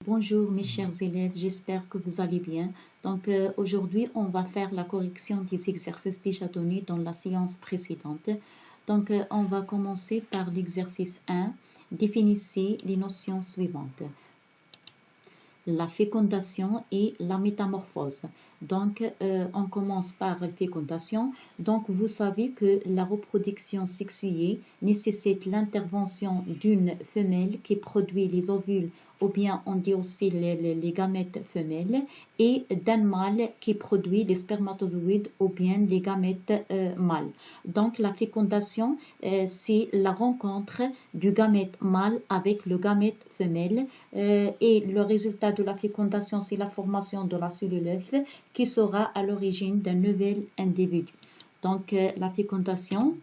Bonjour mes chers élèves, j'espère que vous allez bien. Aujourd'hui, on va faire la correction des exercices déjà donnés dans la séance précédente. On va commencer par l'exercice 1. Définissez les notions suivantes. La fécondation et la métamorphose. On commence par la fécondation. Vous savez que la reproduction sexuée nécessite l'intervention d'une femelle qui produit les ovules, ou bien on dit aussi les gamètes femelles, et d'un mâle qui produit les spermatozoïdes, ou bien les gamètes mâles. Donc, la fécondation, c'est la rencontre du gamète mâle avec le gamète femelle, et le résultat de la fécondation, c'est la formation de la cellule œuf qui sera à l'origine d'un nouvel individu. La fécondation,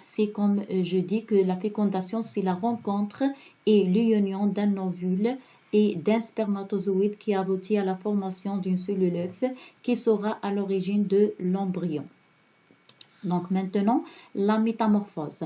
c'est comme je dis que la fécondation, c'est la rencontre et l'union d'un ovule et d'un spermatozoïde qui aboutit à la formation d'une cellule œuf qui sera à l'origine de l'embryon. Maintenant, la métamorphose.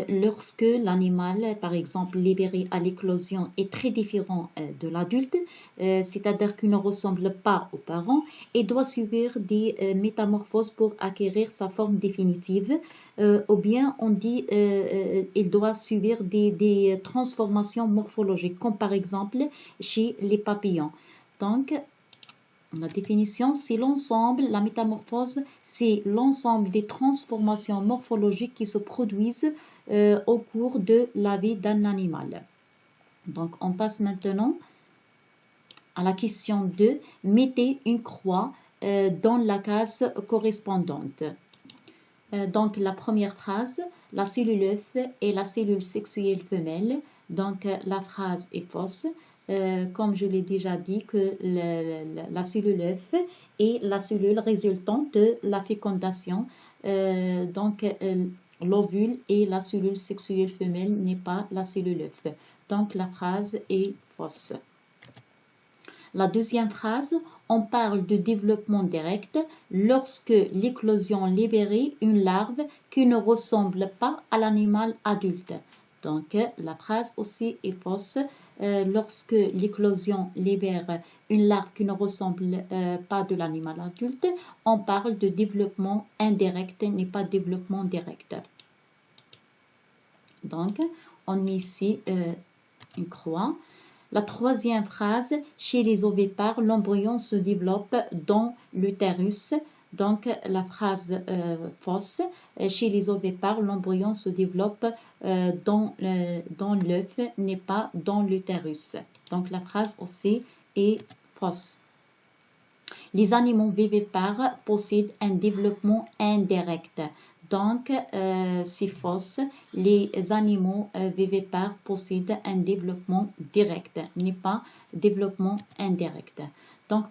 Lorsque l'animal, par exemple, libéré à l'éclosion est très différent de l'adulte, c'est-à-dire qu'il ne ressemble pas aux parents et doit subir des métamorphoses pour acquérir sa forme définitive, ou bien on dit il doit subir des transformations morphologiques, comme par exemple chez les papillons. La définition, c'est l'ensemble, la métamorphose, c'est l'ensemble des transformations morphologiques qui se produisent au cours de la vie d'un animal. On passe maintenant à la question 2. Mettez une croix dans la case correspondante. La première phrase, la cellule œuf est la cellule sexuelle femelle. La phrase est fausse. Comme je l'ai déjà dit, que la cellule œuf est la cellule résultante de la fécondation. L'ovule est la cellule sexuelle femelle, n'est pas la cellule œuf. La phrase est fausse. La deuxième phrase, on parle de développement direct lorsque l'éclosion libère une larve qui ne ressemble pas à l'animal adulte. La phrase aussi est fausse. Lorsque l'éclosion libère une larve qui ne ressemble pas de l'animal adulte, on parle de développement indirect, n'est pas développement direct. On met ici une croix. La troisième phrase, chez les ovipares, l'embryon se développe dans l'utérus. La phrase fausse, chez les ovipares, l'embryon se développe dans l'œuf, n'est pas dans l'utérus. La phrase aussi est fausse. Les animaux vivipares possèdent un développement indirect. C'est fausse. Les animaux vivipares possèdent un développement direct, n'est pas développement indirect.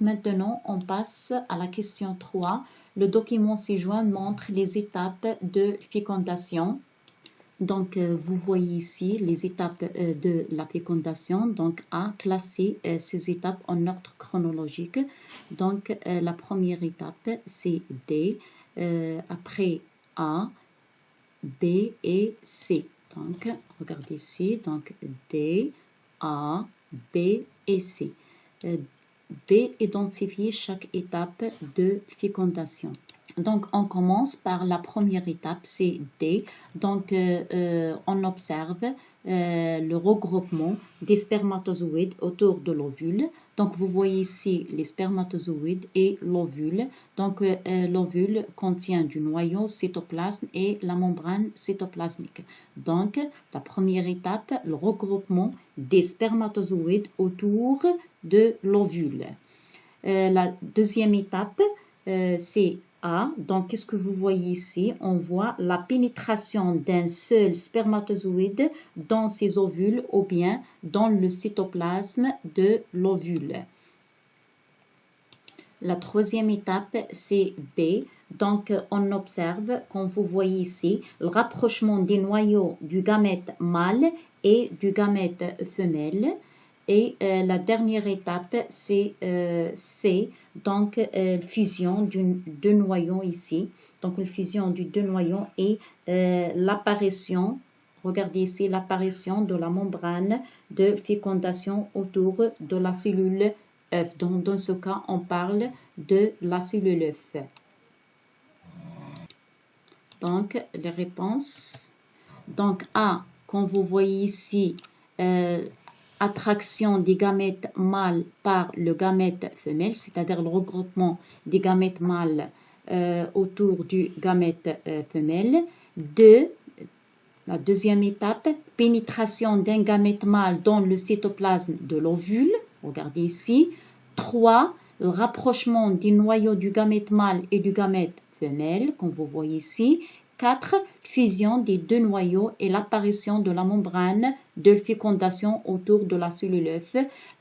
Maintenant, on passe à la question 3. Le document ci-joint montre les étapes de fécondation. Vous voyez ici les étapes de la fécondation. A, classer ces étapes en ordre chronologique. La première étape, c'est D. Après A, B et C. Regardez ici. D, A, B et C. B identifie chaque étape de fécondation. On commence par la première étape, c'est D. On observe le regroupement des spermatozoïdes autour de l'ovule. Vous voyez ici les spermatozoïdes et l'ovule. L'ovule contient du noyau cytoplasme et la membrane cytoplasmique. La première étape, le regroupement des spermatozoïdes autour de l'ovule. La deuxième étape, c'est A. Qu'est-ce que vous voyez ici? On voit la pénétration d'un seul spermatozoïde dans ses ovules ou bien dans le cytoplasme de l'ovule. La troisième étape, c'est B. On observe, comme vous voyez ici, le rapprochement des noyaux du gamète mâle et du gamète femelle. Et la dernière étape, c'est C, fusion de deux noyaux ici. La fusion de deux noyaux et l'apparition, regardez ici l'apparition de la membrane de fécondation autour de la cellule œuf. Donc, dans ce cas, on parle de la cellule œuf. Donc, les réponses. Donc, A, comme vous voyez ici, attraction des gamètes mâles par le gamète femelle, c'est-à-dire le regroupement des gamètes mâles autour du gamète femelle. 2, la deuxième étape, pénétration d'un gamète mâle dans le cytoplasme de l'ovule. Regardez ici. 3, le rapprochement des noyaux du gamète mâle et du gamète femelle, comme vous voyez ici. 4, fusion des deux noyaux et l'apparition de la membrane de fécondation autour de la cellule œuf.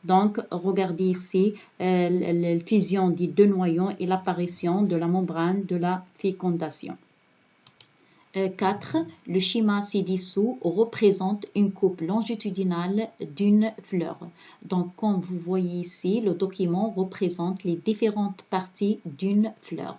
Donc, regardez ici la fusion des deux noyaux et l'apparition de la membrane de la fécondation. 4. Le schéma ci-dessous représente une coupe longitudinale d'une fleur. Donc, comme vous voyez ici, le document représente les différentes parties d'une fleur.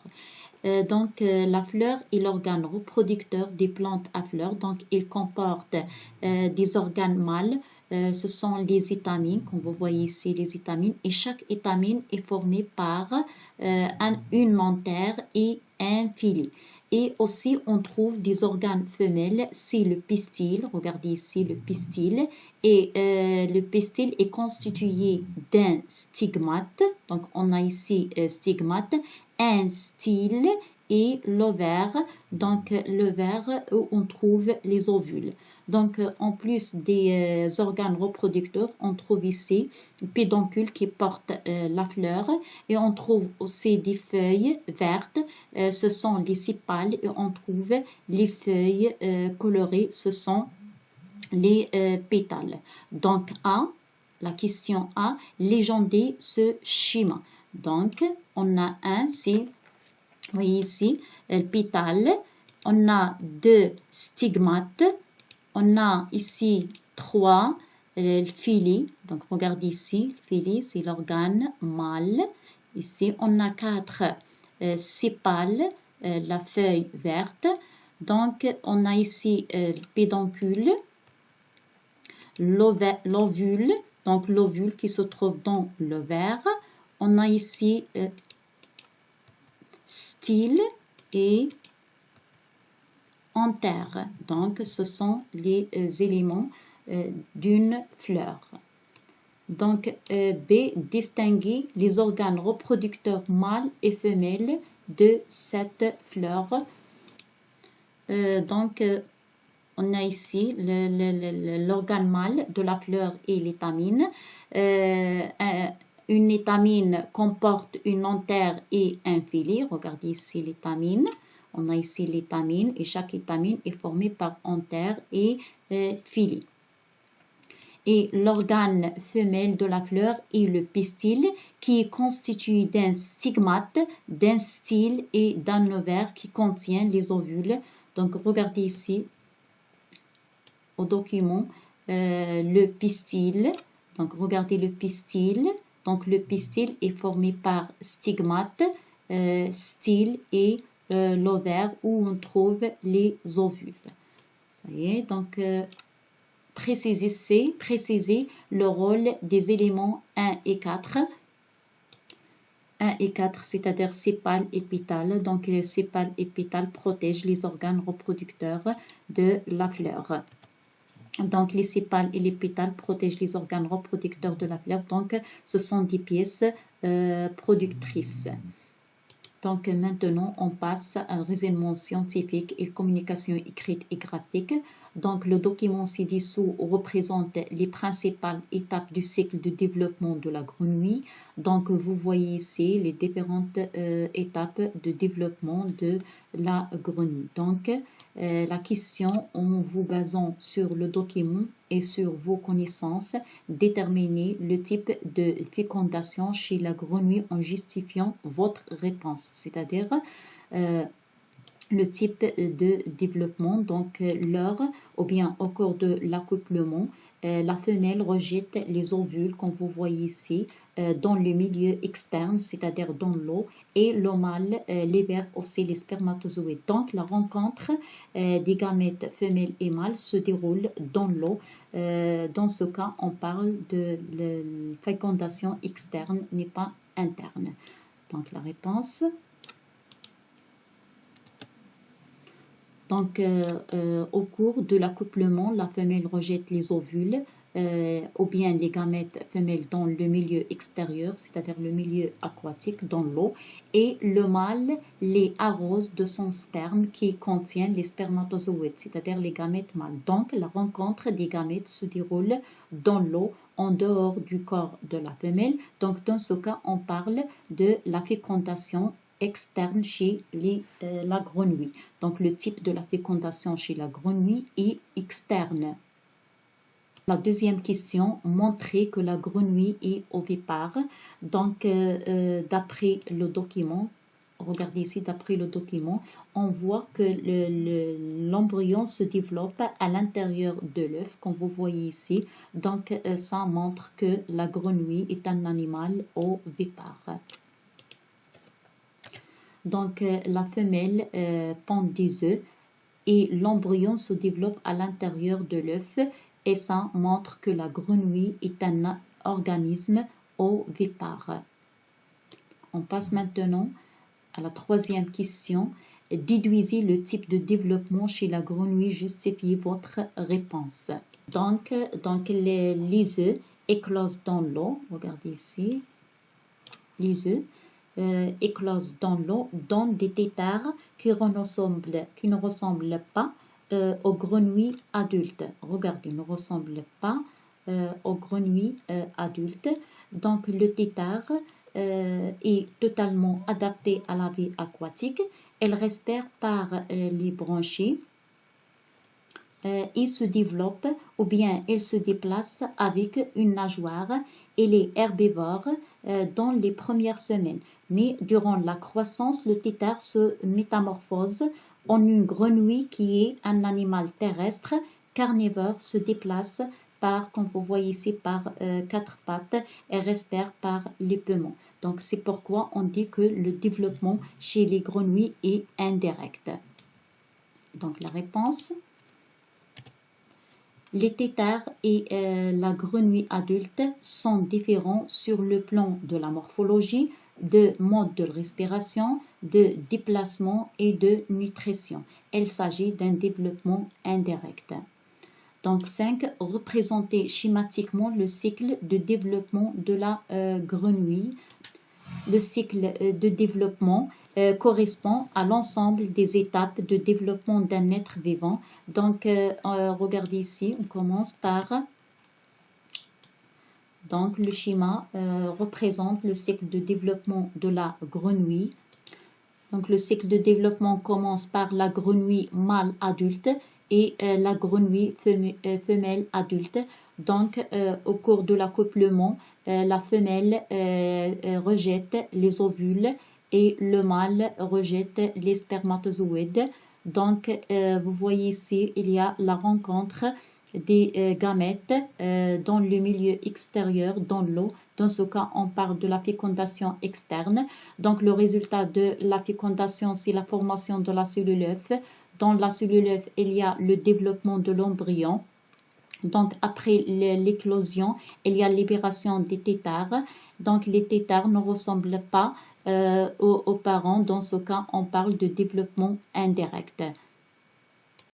Donc, la fleur est l'organe reproducteur des plantes à fleurs. Donc, il comporte des organes mâles. Ce sont les étamines, comme vous voyez ici, les étamines. Et chaque étamine est formée par une antère et un filet. Et aussi, on trouve des organes femelles, c'est le pistil. Regardez ici le pistil. Et le pistil est constitué d'un stigmate. Donc, on a ici stigmate, un style et l'ovaire. Donc, l'ovaire où on trouve les ovules. Donc, en plus des organes reproducteurs, on trouve ici le pédoncule qui porte la fleur. Et on trouve aussi des feuilles vertes. Ce sont les sépales et on trouve les feuilles colorées. Ce sont les pétales. Donc, A, la question A, légender ce schéma. Donc, on a un, c'est, vous voyez ici, le pétale. On a 2 stigmates. On a ici 3 filets. Donc, regardez ici, le filet, c'est l'organe mâle. Ici, on a 4 sépales, la feuille verte. Donc, on a ici le pédoncule, l'ovule, donc l'ovule qui se trouve dans l'ovaire. On a ici style et antère. Donc, ce sont les éléments d'une fleur. Donc, B, distinguer les organes reproducteurs mâles et femelles de cette fleur. Donc, on a ici l'organe mâle de la fleur et l'étamine. Une étamine comporte une antère et un filet. Regardez ici l'étamine. On a ici l'étamine et chaque étamine est formée par antère et filet. Et l'organe femelle de la fleur est le pistil qui est constitué d'un stigmate, d'un style et d'un ovaire qui contient les ovules. Donc, regardez ici au document le pistil. Donc, regardez le pistil. Donc, le pistil est formé par stigmate, style et l'ovaire où on trouve les ovules. Ça y est, donc préciser le rôle des éléments 1 et 4. 1 et 4, c'est-à-dire sépales et pétales. Donc, sépales et pétales protègent les organes reproducteurs de la fleur. Donc, les sépales et les pétales protègent les organes reproducteurs de la fleur. Donc, ce sont des pièces productrices. Donc, maintenant, on passe à un raisonnement scientifique et communication écrite et graphique. Donc, le document ci-dessous représente les principales étapes du cycle de développement de la grenouille. Donc, vous voyez ici les différentes étapes de développement de la grenouille. Donc, la question, en vous basant sur le document et sur vos connaissances, déterminez le type de fécondation chez la grenouille en justifiant votre réponse, c'est-à-dire le type de développement, donc l'heure ou bien au cours de l'accouplement, la femelle rejette les ovules, comme vous voyez ici, dans le milieu externe, c'est-à-dire dans l'eau, et le mâle libère aussi les spermatozoïdes. Donc, la rencontre des gamètes femelles et mâles se déroule dans l'eau. Dans ce cas, on parle de la fécondation externe, n'est pas interne. Donc, la réponse. Donc, au cours de l'accouplement, la femelle rejette les ovules ou bien les gamètes femelles dans le milieu extérieur, c'est-à-dire le milieu aquatique, dans l'eau, et le mâle les arrose de son sperme qui contient les spermatozoïdes, c'est-à-dire les gamètes mâles. Donc, la rencontre des gamètes se déroule dans l'eau, en dehors du corps de la femelle. Donc, dans ce cas, on parle de la fécondation externe chez la grenouille. Donc, le type de la fécondation chez la grenouille est externe. La deuxième question, montrer que la grenouille est ovipare. Donc, d'après le document, regardez ici, d'après le document, on voit que l'embryon se développe à l'intérieur de l'œuf, comme vous voyez ici. Donc, ça montre que la grenouille est un animal ovipare. Donc, la femelle pond des œufs et l'embryon se développe à l'intérieur de l'œuf et ça montre que la grenouille est un organisme ovipare. On passe maintenant à la troisième question. Déduisez le type de développement chez la grenouille, justifiez votre réponse. Donc les œufs éclosent dans l'eau, regardez ici, les œufs éclosent dans l'eau, donnent des têtards qui ne ressemblent pas aux grenouilles adultes. Regardez, ne ressemblent pas aux grenouilles adultes. Donc, le têtard est totalement adapté à la vie aquatique. Elle respire par les branchies. Il se développe ou bien il se déplace avec une nageoire. Il est herbivore dans les premières semaines. Mais durant la croissance, le têtard se métamorphose en une grenouille qui est un animal terrestre, carnivore, se déplace par, comme vous voyez ici, par quatre pattes et respire par les poumons. Donc c'est pourquoi on dit que le développement chez les grenouilles est indirect. Donc la réponse. Les têtards et la grenouille adulte sont différents sur le plan de la morphologie, de mode de respiration, de déplacement et de nutrition. Il s'agit d'un développement indirect. Donc 5. Représenter schématiquement le cycle de développement de la grenouille. Le cycle de développement correspond à l'ensemble des étapes de développement d'un être vivant. Donc, regardez ici, on commence par... Donc, le schéma représente le cycle de développement de la grenouille. Donc, le cycle de développement commence par la grenouille mâle adulte et la grenouille femelle adulte. Donc, au cours de l'accouplement, la femelle rejette les ovules et le mâle rejette les spermatozoïdes. Donc, vous voyez ici, il y a la rencontre des gamètes dans le milieu extérieur, dans l'eau. Dans ce cas, on parle de la fécondation externe. Donc, le résultat de la fécondation, c'est la formation de la cellule œuf. Dans la cellule œuf, il y a le développement de l'embryon. Donc, après l'éclosion, il y a libération des têtards. Donc, les têtards ne ressemblent pas aux parents. Dans ce cas, on parle de développement indirect.